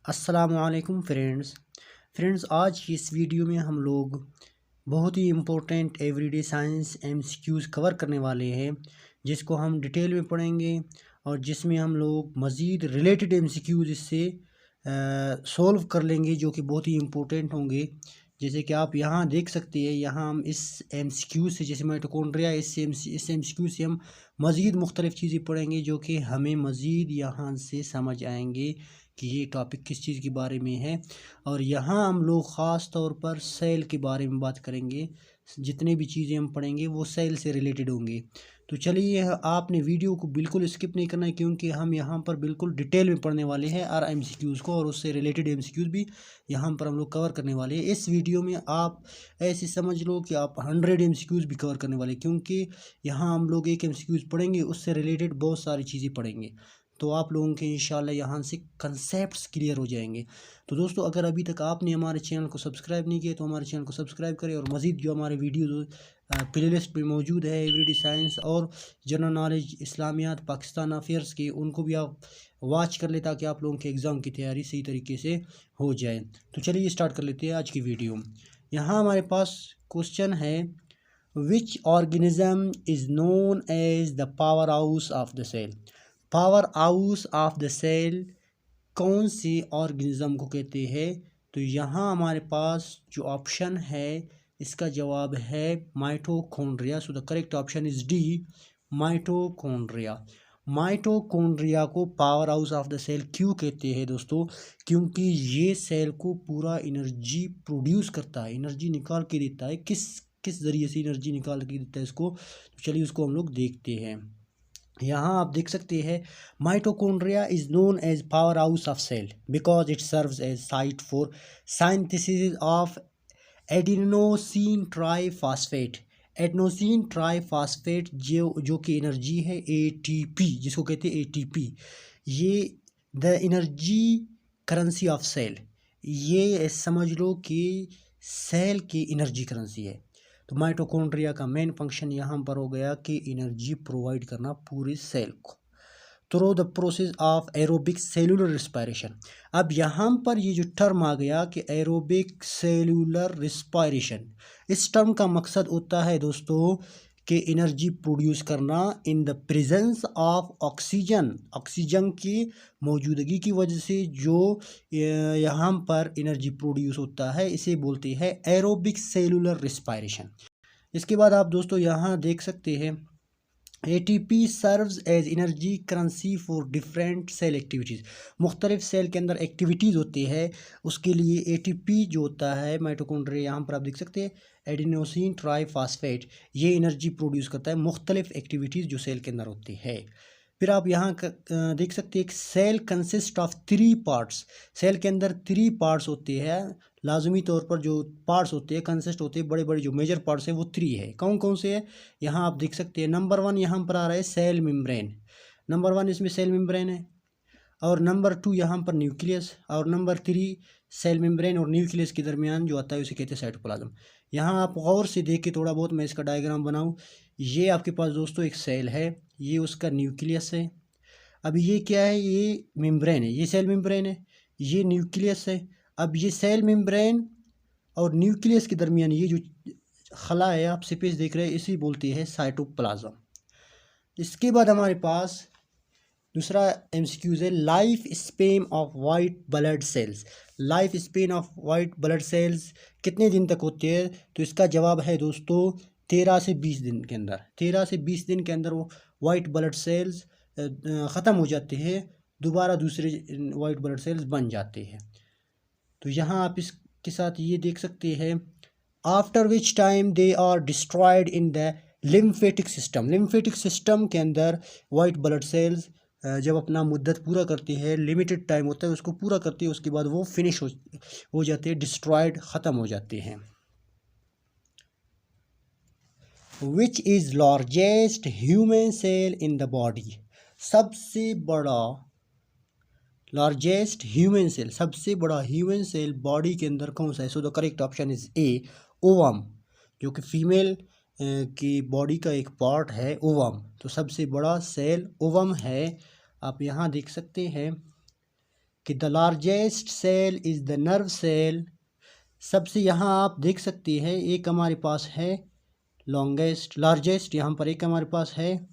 अस्सलामुअलैकुम फ्रेंड्स आज की इस वीडियो में हम लोग बहुत ही important everyday science MCQs cover करने वाले हैं जिसको हम डिटेल में पढ़ेंगे और जिसमें हम लोग मज़ीद रिलेटेड एमसीक्यूज़ इससे सॉल्व कर लेंगे जो कि बहुत ही इम्पोर्टेंट होंगे। जैसे कि आप यहाँ देख सकते हैं, यहाँ हम इस एमसीक्यू से जैसे माइटोकॉन्ड्रिया इस एमसीक्यू से हम मज़ीद मुख्तलिफ़ चीज़ें पढ़ेंगे जो कि हमें मज़ीद यहाँ से समझ आएंगे कि ये टॉपिक किस चीज़ के बारे में है। और यहाँ हम लोग ख़ास तौर पर सेल के बारे में बात करेंगे। जितने भी चीज़ें हम पढ़ेंगे वो सेल से रिलेटेड होंगे। तो चलिए, आपने वीडियो को बिल्कुल स्किप नहीं करना है क्योंकि हम यहाँ पर बिल्कुल डिटेल में पढ़ने वाले हैं और एमसीक्यूज़ को और उससे रिलेटेड एमसीक्यूज़ भी यहाँ पर हम लोग कवर करने वाले हैं। इस वीडियो में आप ऐसे समझ लो कि आप 100 एमसीक्यूज़ भी कवर करने वाले हैं क्योंकि यहाँ हम लोग एक एमसीक्यूज़ पढ़ेंगे, उससे रिलेटेड बहुत सारी चीज़ें पढ़ेंगे। तो आप लोगों के इंशाल्लाह यहाँ से कंसेप्ट्स क्लियर हो जाएंगे। तो दोस्तों, अगर अभी तक आपने हमारे चैनल को सब्सक्राइब नहीं किया तो हमारे चैनल को सब्सक्राइब करें और मज़ीद जो हमारे वीडियो प्लेलिस्ट में मौजूद है एवरीडे साइंस और जनरल नॉलेज, इस्लामियात, पाकिस्तान अफेयर्स के, उनको भी आप वॉच कर ले ताकि आप लोगों के एग्ज़ाम की तैयारी सही तरीके से हो जाए। तो चलिए स्टार्ट कर लेते हैं आज की वीडियो। यहाँ हमारे पास क्वेश्चन है, which organism is known as the power house of the cell. Power house of the cell कौन सी ऑर्गेनिज्म को कहते हैं? तो यहाँ हमारे पास जो ऑप्शन है इसका जवाब है mitochondria. So the correct option is D, mitochondria. Mitochondria को power house of the cell क्यों कहते हैं दोस्तों? क्योंकि ये सेल को पूरा एनर्जी प्रोड्यूस करता है, एनर्जी निकाल के देता है। किस किस ज़रिए से एनर्जी निकाल के देता है इसको? तो चलिए उसको हम लोग देखते हैं। यहाँ आप देख सकते हैं, mitochondria is known as power house of cell because it serves as site for synthesis of adenosine triphosphate. Adenosine triphosphate जो कि एनर्जी है एटीपी, जिसको कहते हैं एटीपी, ये the energy currency of cell. ये समझ लो कि सेल की एनर्जी करेंसी है। तो माइटोकॉन्ड्रिया का मेन फंक्शन यहाँ पर हो गया कि एनर्जी प्रोवाइड करना पूरे सेल को through the process of aerobic cellular respiration. अब यहाँ पर ये जो टर्म आ गया कि एरोबिक सेलुलर रिस्पायरेशन, इस टर्म का मकसद होता है दोस्तों कि एनर्जी प्रोड्यूस करना in the presence of oxygen. Oxygen की मौजूदगी की वजह से जो यहाँ पर एनर्जी प्रोड्यूस होता है इसे बोलते हैं एरोबिक सेलुलर रिस्पायरेशन। इसके बाद आप दोस्तों यहाँ देख सकते हैं, ATP serves as energy currency for different cell activities. मुख्तलिफ सेल के अंदर एक्टिविटीज़ होती है, उसके लिए ATP जो होता है माइटोकॉन्ड्रिया, यहाँ पर आप देख सकते हैं एडिनोसिन ट्राइफॉस्फेट, ये एनर्जी प्रोड्यूस करता है मुख्तलिफ एक्टिविटीज़ जो सेल के अंदर होती है। फिर आप यहाँ देख सकते हैं, cell consist of 3 parts. Cell के अंदर 3 पार्ट्स होते हैं, लाजमी तौर पर जो पार्ट्स होते हैं, कंसिस्ट होते हैं, बड़े बड़े जो मेजर पार्ट्स हैं वो 3 है। कौन कौन से है यहाँ आप देख सकते हैं। नंबर 1 यहाँ पर आ रहा है सेल मेम्ब्रेन। नंबर 1 इसमें सेल मेम्ब्रेन है, और नंबर 2 यहाँ पर न्यूक्लियस, और नंबर 3 सेल मेम्ब्रेन और न्यूक्लियस के दरमियान जो आता है उसे कहते हैं साइटोप्लाज्म। यहाँ आप गौर से देख के थोड़ा बहुत मैं इसका डायग्राम बनाऊँ। ये आपके पास दोस्तों एक सेल है, ये उसका न्यूक्लियस है। अब ये क्या है? ये मेम्ब्रेन है, ये सेल मेम्ब्रेन है, ये न्यूक्लियस है। अब ये सेल मेम्ब्रेन और न्यूक्लियस के दरमियान ये जो खला है आप स्पेस देख रहे हैं, इसी बोलते हैं साइटोप्लाज्म। इसके बाद हमारे पास दूसरा एमसीक्यूज है, life span of white blood sales. Life span of white blood sales कितने दिन तक होते हैं? तो इसका जवाब है दोस्तों 13 से 20 दिन के अंदर। 13 से 20 दिन के अंदर वो वाइट ब्लड सेल्स ख़त्म हो जाते हैं, दोबारा दूसरे वाइट ब्लड सेल्स बन जाते हैं। तो यहाँ आप इसके साथ ये देख सकते हैं, after which time they are destroyed in the lymphatic system. Lymphatic system के अंदर वाइट ब्लड सेल्स जब अपना मुद्दत पूरा करते हैं, लिमिटेड टाइम होता है उसको पूरा करते हैं, उसके बाद वो फिनिश हो जाते हैं, डिस्ट्रॉयड, ख़त्म हो जाते हैं। Which is largest human cell in the body. सबसे बड़ा लार्जेस्ट ह्यूमन सेल, सबसे बड़ा ह्यूमन सेल बॉडी के अंदर कौन सा है? So the correct option is a, ovum, जो कि फीमेल की बॉडी का एक पार्ट है ओवम। तो सबसे बड़ा सेल ओवम है। आप यहाँ देख सकते हैं कि the largest cell is the nerve cell. सबसे यहाँ आप देख सकते हैं एक हमारे पास है लार्जेस्ट, यहाँ पर एक हमारे पास है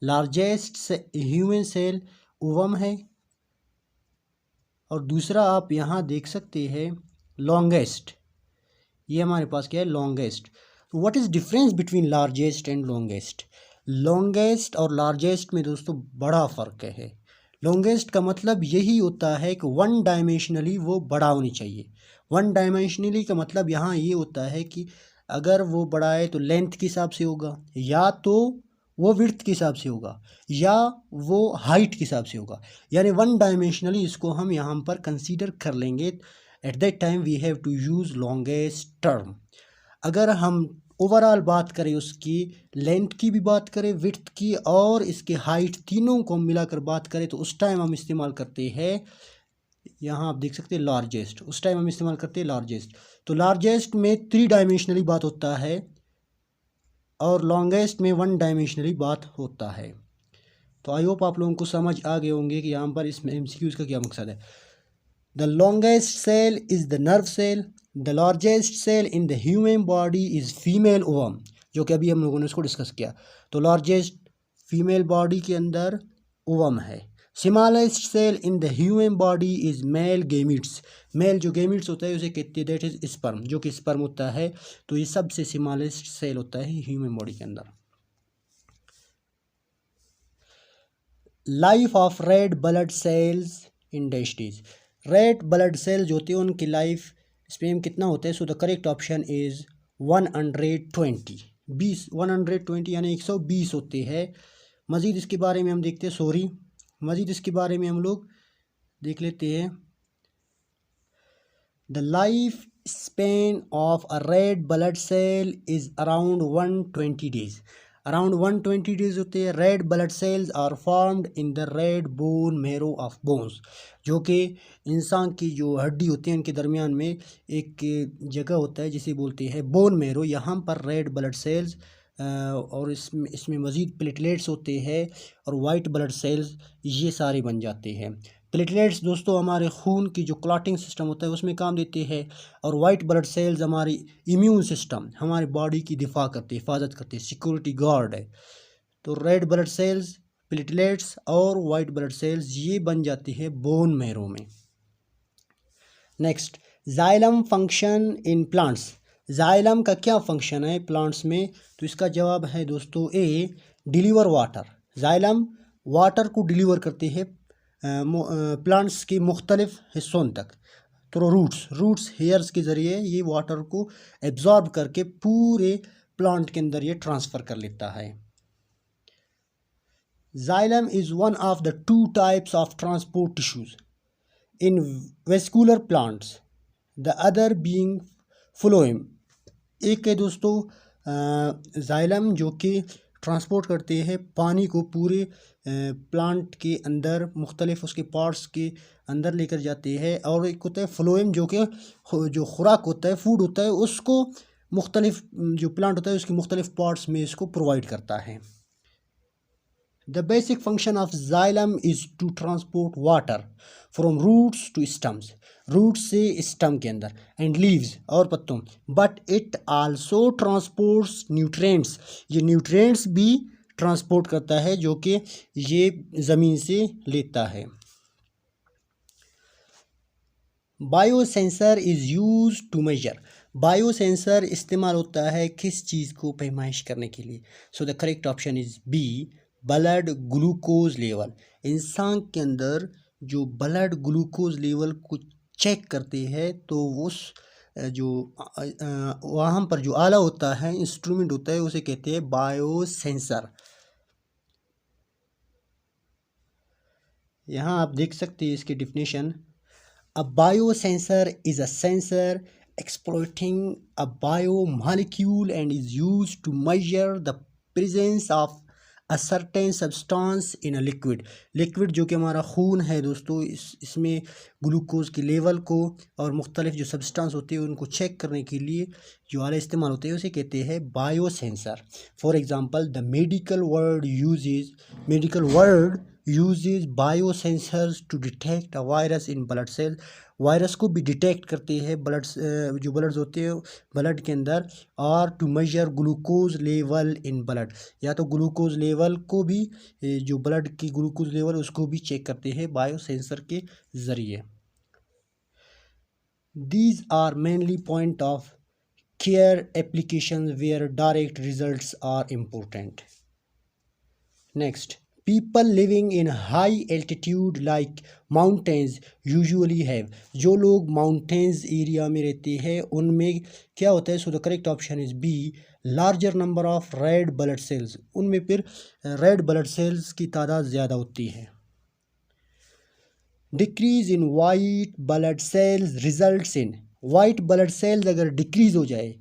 लार्जेस्ट से ह्यूमन सेल ओवम है, और दूसरा आप यहाँ देख सकते हैं लॉन्गेस्ट, ये हमारे पास क्या है longest. What is difference between largest and longest? Longest और लार्जेस्ट में दोस्तों बड़ा फ़र्क है। लॉन्गेस्ट का मतलब यही होता है कि वन डायमेंशनली वो बड़ा होनी चाहिए। वन डायमेंशनली का मतलब यहाँ ये होता है कि अगर वो बड़ा है तो लेंथ के हिसाब से होगा, या तो वो विड्थ के हिसाब से होगा, या वो हाइट के हिसाब से होगा। यानी वन डायमेंशनली इसको हम यहाँ पर कंसीडर कर लेंगे। At that time we have to use longest term. अगर हम ओवरऑल बात करें, उसकी लेंथ की भी बात करें, विड्थ की और इसके हाइट, तीनों को हम मिलाकर बात करें, तो उस टाइम हम इस्तेमाल करते हैं, यहाँ आप देख सकते हैं लार्जेस्ट, उस टाइम हम इस्तेमाल करते हैं लार्जेस्ट। तो लार्जेस्ट में 3 डायमेंशनली बात होता है और लॉन्गेस्ट में 1 डायमेंशनली बात होता है। तो आई होप आप लोगों को समझ आ गए होंगे कि यहाँ पर इसमें MCQs का क्या मकसद है। The longest cell is the nerve cell. The largest cell in the human body is female ovum, जो कि अभी हम लोगों ने उसको डिस्कस किया। तो लार्जेस्ट फीमेल बॉडी के अंदर ओवम है। Smallest cell in the human body is male gametes. Male जो गेमिट्स होता है उसे कहते हैं दैट इज़ स्पर्म, जो कि स्पर्म होता है। तो ये सबसे स्मॉलेस्ट सेल होता है ह्यूमन बॉडी के अंदर। Life of red blood cells in testis. Red blood cell जो होते हैं उनकी लाइफ स्पेम कितना होता है? So the correct option is 120, 120 यानी 120 होते हैं। मज़ीद इसके बारे में हम देखते हैं, मज़ीद इसके बारे में हम लोग देख लेते हैं। The life span of a red blood cell is around 120 days. Around 120 days होते हैं। Red blood cells are formed in the red bone marrow of bones, जो कि इंसान की जो हड्डी होती है उनके दरमियान में एक जगह होता है जिसे बोलते हैं बोन मेरो। यहाँ पर रेड ब्लड सेल्स और इसमें मज़ीद प्लेटलेट्स होते हैं और वाइट ब्लड सेल्स, ये सारे बन जाते हैं। प्लेटलेट्स दोस्तों हमारे खून की जो क्लॉटिंग सिस्टम होता है उसमें काम देते हैं, और वाइट ब्लड सेल्स हमारी इम्यून सिस्टम, हमारी बॉडी की दिफा करते, हिफाजत करते, सिक्योरिटी गार्ड है। तो रेड ब्लड सेल्स, प्लेटलेट्स और वाइट ब्लड सेल्स ये बन जाती है बोन मैरो में। Next, xylem function in plants. Xylem का क्या फंक्शन है प्लांट्स में? तो इसका जवाब है दोस्तों ए, डिलीवर वाटर। जाइलम वाटर को डिलीवर करते हैं प्लांट्स के मुख्तलिफ हिस्सों तक। तो रूट्स हेयर्स के ज़रिए ये वाटर को एब्जॉर्ब करके पूरे प्लांट के अंदर ये ट्रांसफ़र कर लेता है। Xylem is one of the 2 types of transport tissues in vascular plants, the other being phloem. एक है दोस्तों जाइलम जो कि ट्रांसपोर्ट करते हैं पानी को पूरे प्लांट के अंदर मुख्तलिफ उसके पार्ट्स के अंदर लेकर जाते हैं, और एक होता है फ्लोएम जो कि जो खुराक होता है, फूड होता है, उसको मुख्तलिफ जो प्लांट होता है उसके मुख्तलिफ पार्ट्स में इसको प्रोवाइड करता है। The basic function of xylem is to transport water from roots to stems, root से स्टम के अंदर, एंड लीव्स और पत्तों, but it also transports nutrients, ये न्यूट्रिएंट्स भी ट्रांसपोर्ट करता है जो कि ये ज़मीन से लेता है। Biosensor is use to measure. Biosensor इस्तेमाल होता है किस चीज़ को पैमाइश करने के लिए? So the correct option is B, blood glucose level. इंसान के अंदर जो ब्लड ग्लूकोज लेवल को चेक करते हैं, तो उस जो वहाँ पर जो आला होता है, इंस्ट्रूमेंट होता है, उसे कहते हैं बायोसेंसर। यहाँ आप देख सकते हैं इसकी definition. A biosensor is a sensor exploiting a biomolecule and is used to measure the presence of a certain substance in a liquid। Liquid जो कि हमारा खून है दोस्तों, इसमें ग्लूकोज के लेवल को और मुख्तलिफ जो सब्सटेंस होते हैं उनको चेक करने के लिए जो आले इस्तेमाल होते हैं उसे कहते हैं biosensor. For example the medical world uses biosensors to detect a virus in blood cells. Virus को भी डिटेक्ट करती है जो ब्लड्स होते हैं ब्लड के अंदर, और to measure glucose level in blood, या तो ग्लूकोज लेवल को भी, जो ब्लड की ग्लूकोज लेवल उसको भी चेक करते हैं बायोसेंसर के ज़रिए. These are mainly point of care applications where direct results are important. Next, people living in high altitude like mountains usually have, जो लोग mountains area में रहते हैं उनमें क्या होता है? So the correct option is B, larger number of red blood cells. उनमें फिर red blood cells की तादाद ज़्यादा होती है. Decrease in white blood sales results in, white blood sales अगर डिक्रीज हो जाए,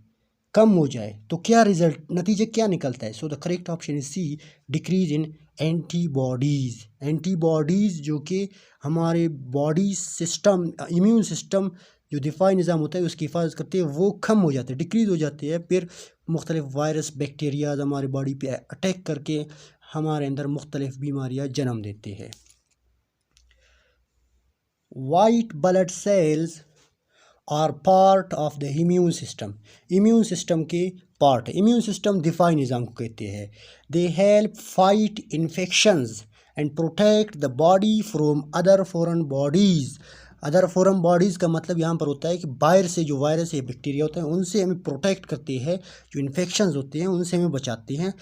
कम हो जाए, तो क्या रिजल्ट, नतीजा क्या निकलता है? So the correct option is C, decrease in antibodies. Antibodies जो कि हमारे बॉडी सिस्टम, इम्यून सिस्टम जो दिफाई निज़ाम होता है उसकी हिफाजत करती है, वो कम हो जाते हैं, डिक्रीज हो जाती है. फिर मुख्तलिफ वायरस बैक्टीरियाज हमारी बॉडी पे अटैक करके हमारे अंदर मुख्तलिफ बीमारियाँ जन्म देते हैं. White blood cells are part of the immune system. Immune system के पार्ट है. इम्यून सिस्टम दिफाई निज़ाम को कहते हैं. They help fight infections and protect the body from other foreign bodies. Other foreign bodies का मतलब यहाँ पर होता है कि बाहर से जो वायरस या बैक्टीरिया होते हैं उनसे हमें प्रोटेक्ट करती है, जो इन्फेक्शंस होते हैं उनसे हमें बचाती हैं.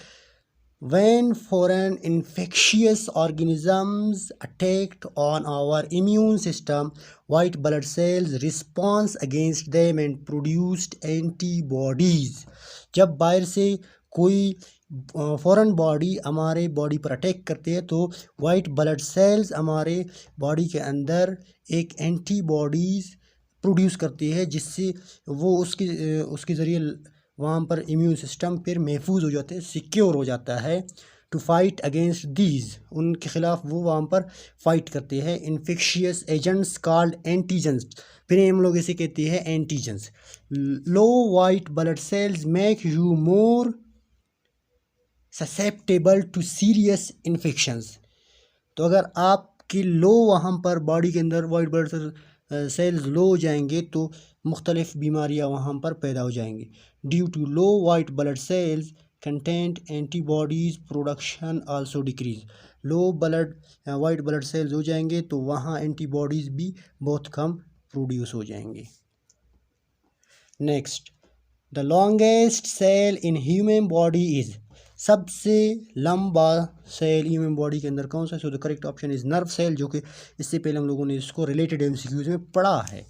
When foreign infectious organisms attacked on our immune system, white blood cells respond against them and produced antibodies. जब बाहर से कोई फॉरेन बॉडी हमारे बॉडी पर अटैक करती है तो वाइट ब्लड सेल्स हमारे बॉडी के अंदर एक एंटीबॉडीज़ प्रोड्यूस करती है, जिससे वो उसके ज़रिए वहाँ पर इम्यून सिस्टम फिर महफूज हो जाते हैं, सिक्योर हो जाता है. टू फाइट अगेंस्ट दीज, उनके ख़िलाफ़ वो वहाँ पर फाइट करते हैं. इन्फेक्शियस एजेंट्स कॉल्ड एंटीजेंस, फिर हम लोग इसे कहते हैं antigens. Low white blood cells make you more susceptible to serious infections. तो अगर आपकी लो वहाँ पर बॉडी के अंदर वाइट ब्लड सेल्स लो हो जाएंगे तो मुख्तलिफ बीमारियाँ वहाँ पर पैदा हो जाएंगी. Due to low white blood cells content antibodies production also decrease. Low white blood cells हो जाएंगे तो वहाँ एंटीबॉडीज़ भी बहुत कम प्रोड्यूस हो जाएंगे. Next, the longest cell in human body is, सबसे लंबा सेल ह्यूमन बॉडी के अंदर कौन सा? So the correct option is nerve cell, जो कि इससे पहले हम लोगों ने इसको रिलेटेड एमसीक्यूज में पढ़ा है.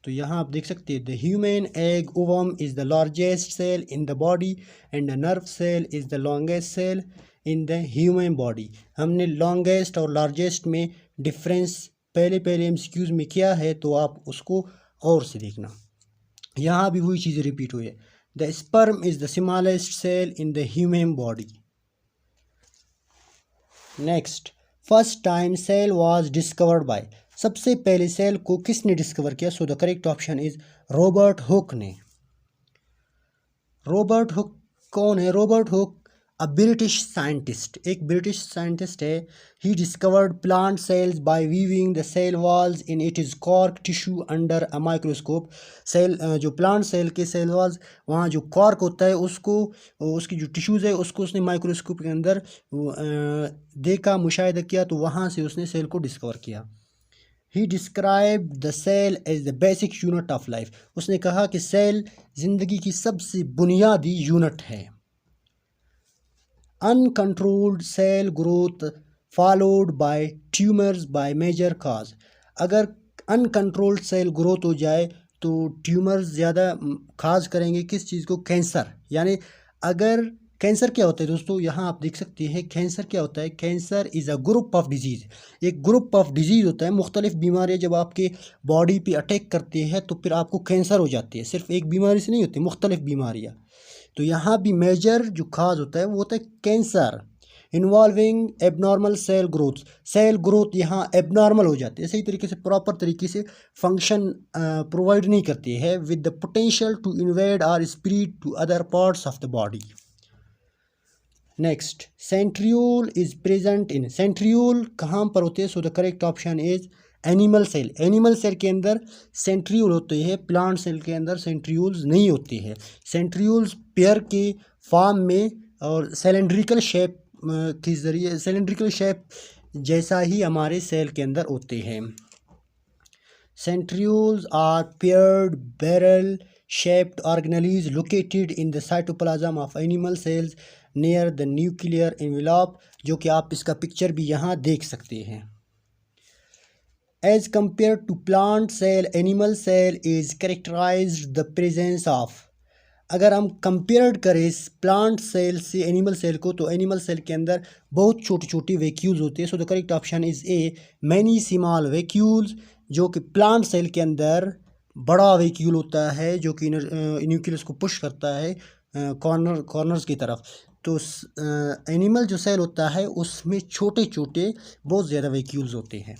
तो यहाँ आप देख सकते हैं, the human egg ovum is the largest cell in the body and the nerve cell is the longest cell in the human body. हमने लॉन्गेस्ट और लार्जेस्ट में डिफरेंस पहले एमसीक्यूज में किया है, तो आप उसको और से देखना. यहाँ भी वही चीज़ें रिपीट हुई है. The sperm is the smallest cell in the human body. Next, first time cell was discovered by, सबसे पहले सेल को किसने डिस्कवर किया? So the correct option is Robert Hooke ने. रॉबर्ट हुक कौन है? Robert Hooke a British scientist, एक British scientist है. He discovered plant cells by viewing the cell walls in it is cork tissue under a microscope. Cell जो plant cell के cell walls, वहाँ जो cork होता है उसको, उसकी जो टिश्यूज़ है उसको उसने माइक्रोस्कोप के अंदर देखा, मुशाहिदा किया, तो वहाँ से उसने सेल को डिस्कवर किया. He described the cell as the basic unit of life. उसने कहा कि सेल ज़िंदगी की सबसे बुनियादी यूनिट है. Uncontrolled cell growth followed by tumors by major cause. अगर uncontrolled cell growth हो जाए तो ट्यूमर्स ज़्यादा खास करेंगे किस चीज़ को? कैंसर. यानी अगर कैंसर क्या होता है दोस्तों, यहाँ आप देख सकते हैं कैंसर क्या होता है. Cancer is a group of disease, एक ग्रुप ऑफ डिजीज़ होता है. मुख्तलिफ बीमारियाँ जब आपके बॉडी पे अटैक करती है तो फिर आपको कैंसर हो जाती है. सिर्फ एक बीमारी से नहीं होती, मुख्तलिफ बीमारियाँ. तो यहाँ भी मेजर जो काज होता है वो होता है cancer. Involving abnormal cell growth, cell growth यहाँ एबनॉर्मल हो जाती है, सही तरीके से प्रॉपर तरीके से फंक्शन प्रोवाइड नहीं करती है, with the potential to invade or spread to other parts of the body. Next, centriole is present in, centriole कहाँ पर होते हैं? So the correct option is animal cell. Animal cell के अंदर सेंट्रियोल होते हैं, प्लांट सेल के अंदर सेंट्रियोल्स नहीं होते हैं। सेंट्रियोल्स पेयर के फॉर्म में और सिलेंड्रिकल शेप के जरिए, सिलेंड्रिकल शेप जैसा ही हमारे सेल के अंदर होते हैं। Centrioles are paired barrel shaped organelles located in the cytoplasm of animal cells near the nuclear envelope, जो कि आप इसका पिक्चर भी यहाँ देख सकते हैं। As compared to plant cell, animal cell is characterized the presence of, अगर हम कंपेयर करें प्लांट सेल से एनिमल सेल को, तो एनिमल सेल के अंदर बहुत छोटी छोटी वैक्यूल्स होती है। So the correct option is a, many small vacuoles, जो कि प्लांट सेल के अंदर बड़ा वैक्यूल होता है जो कि न्यूक्लियस को पुश करता है कॉर्नर्स की तरफ। तो एनिमल जो सेल होता है उसमें छोटे छोटे बहुत ज़्यादा वैक्यूल्स होते हैं।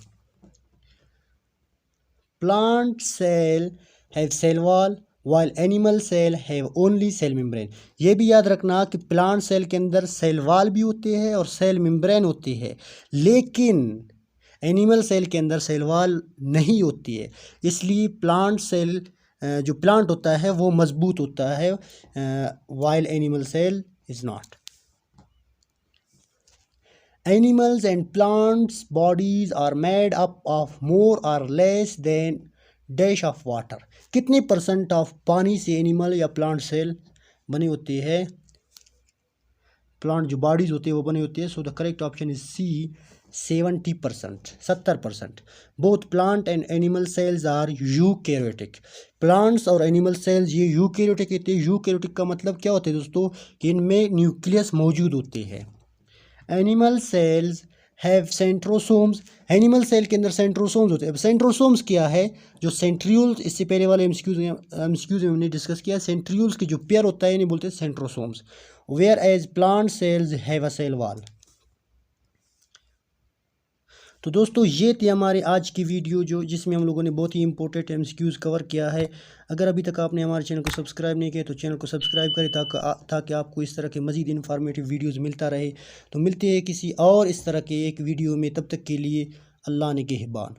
Plant cell have cell wall while animal cell have only cell membrane. ये भी याद रखना कि प्लांट सेल के अंदर सेल वॉल भी होते हैं और सेल मेम्ब्रेन होती है, लेकिन एनिमल सेल के अंदर सेल वॉल नहीं होती है। इसलिए प्लांट सेल जो प्लांट होता है वो मजबूत होता है, while animal cell is not. Animals and plants bodies are made up of more or less than dash of water. कितने % ऑफ पानी से एनिमल या प्लांट सेल बनी होती है? प्लांट जो बॉडीज होती है वो बनी होती है। So the correct option is C, 70%, 70%। Both plant and animal cells are eukaryotic. Plants और एनिमल सेल्स ये यूकैरियोटिक होते हैं। यूकैरियोटिक का मतलब क्या होता है दोस्तों? कि इनमें न्यूक्लियस मौजूद होते हैं। Animal cells have centrosomes. Animal cell के अंदर सेंट्रोसोम्स होते हैं। अब सेंट्रोसोम्स क्या है? जो सेंट्रियोल्स, इससे पहले वाले एमसीक्यूज में हमने डिस्कस किया, सेंट्रियोल्स की जो पेयर होता है इन्हें बोलते हैं centrosomes. Where as plant cells have a cell wall. तो दोस्तों ये थी हमारी आज की वीडियो जिसमें हम लोगों ने बहुत ही इंपॉर्टेंट एमसीक्यूज़ कवर किया है। अगर अभी तक आपने हमारे चैनल को सब्सक्राइब नहीं किया तो चैनल को सब्सक्राइब करें ताकि आपको इस तरह के मज़ीद इन्फॉर्मेटिव वीडियोज़ मिलता रहे। तो मिलते हैं किसी और इस तरह के एक वीडियो में, तब तक के लिए अल्लाह निगहबान।